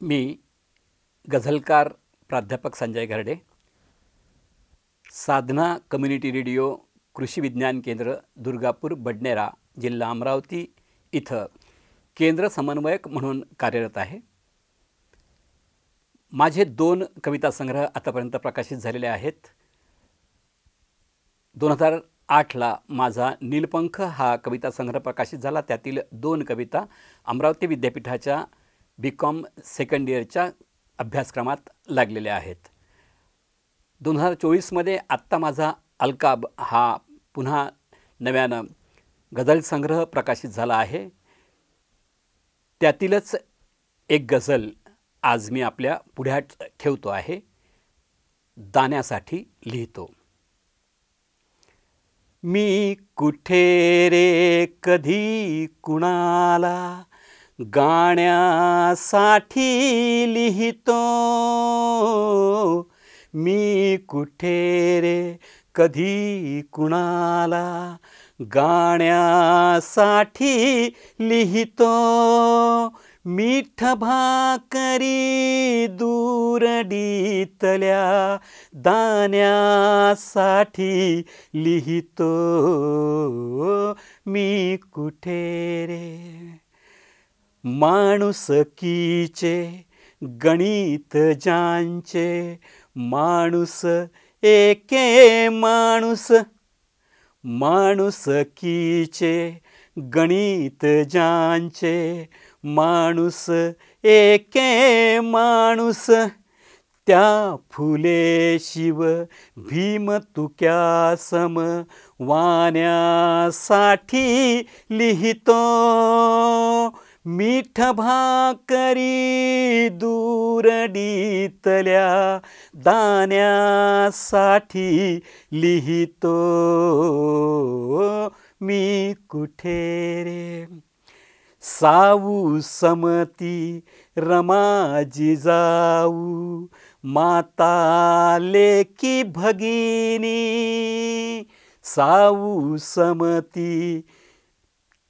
मी गझलकार प्राध्यापक संजय घरडे, साधना community radio कृषी विज्ञान केंद्र दुर्गापूर बडनेरा जिल्हा अमरावती इथं केंद्र समन्वयक म्हणून कार्यरत आहे. माझे 2 कविता संग्रह आतापर्यंत प्रकाशित झालेले आहेत. 2008ला माझा नीलपंख हा कविता संग्रह प्रकाशित झाला. त्यातील 2 कविता अमरावती विद्यापीठाच्या BCom सेकंड इयरच्या अभ्यासक्रमात लागलेल्या आहेत. 2024मध्ये आत्ता माझा अलकाब हा पुन्हा नव्यानं गझल संग्रह प्रकाशित झाला आहे. त्यातीलच एक गझल आज मी आपल्या पुढ्यात ठेवतो आहे. दाण्यासाठी लिहितो. मी कुठे रे कधी कुणाला गाण्यासाठी लिहितो. मी कुठे रे कधी कुणाला गाण्यासाठी लिहितो. मीठ भाकरी दूरडीतल्या दाण्यासाठी लिहितो. मी कुठे रे माणुसकीचे गणित ज्यांचे माणूस एके माणूस. माणुसकीचे गणित ज्यांचे माणूस एके माणूस. त्या फुले शिव भीम तुक्या सम वाण्यासाठी लिहितो. मीठ भाकरी दूरडीतल्या दाण्यासाठी लिहितो. मी कुठे रे सावू समती रमा जिजाऊ माता लेकी भगिनी. सावू समती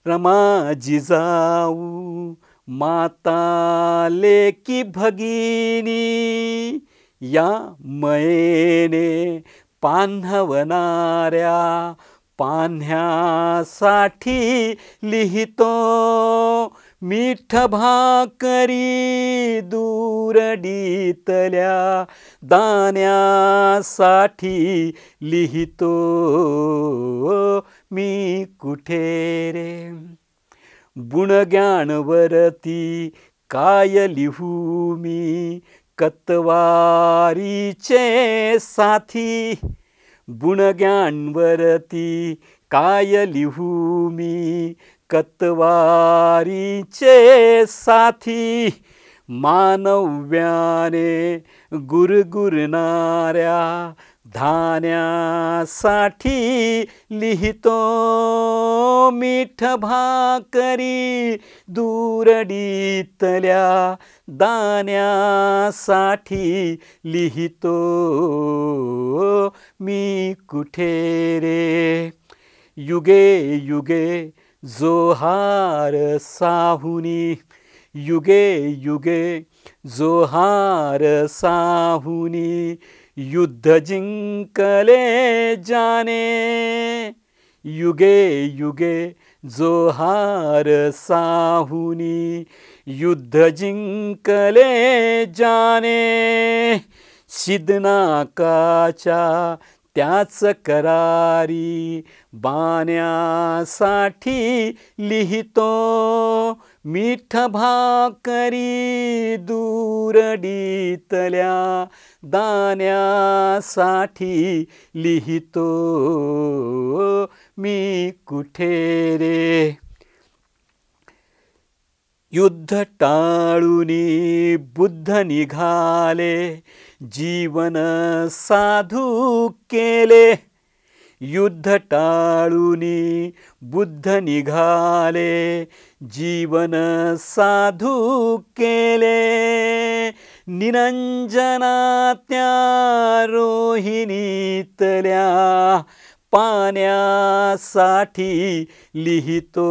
रमा जिजाऊ माता लेकी भगिनी. या मयेने पान्हवणाऱ्या पान्ह्यासाठी लिहितो. मीठ भाकरी दूरडीतल्या दाण्यासाठी लिहितो. मी कुठे रे बुणग्यांवरती काय लिहू मी कतवारीचे साथी. बुणग्यांवरती काय लिहू मी कतवारीचे साथी. मानव्याने गुरगुरणाऱ्या धान्यासाठी लिहितो. मीठ भाकरी दूरडीतल्या दाण्यासाठी लिहितो. मी कुठे रे युगे युगे जोहार साहुनी. युगे युगे जोहार साहुनी. युद्ध जिंकले जाने. युगे युगे जोहार साहुनी. युद्ध जिंकले जाने. शिदनाकाच्या त्याच करारी बाण्यासाठी लिहितो. मीठ भाकरी दूरडीतल्या दाण्यासाठी लिहितो. मी कुठे रे युद्ध टाळूनी बुद्ध निघाले जीवन साधू केले. युद्ध टाळूनी बुद्ध निघाले जीवन साधू केले. निरंजना त्या रोहिणीतल्या पाण्यासाठी लिहितो.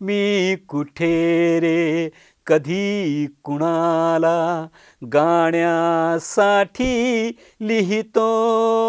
मी कुठे रे कधी कुणाला गाण्यासाठी लिहितो.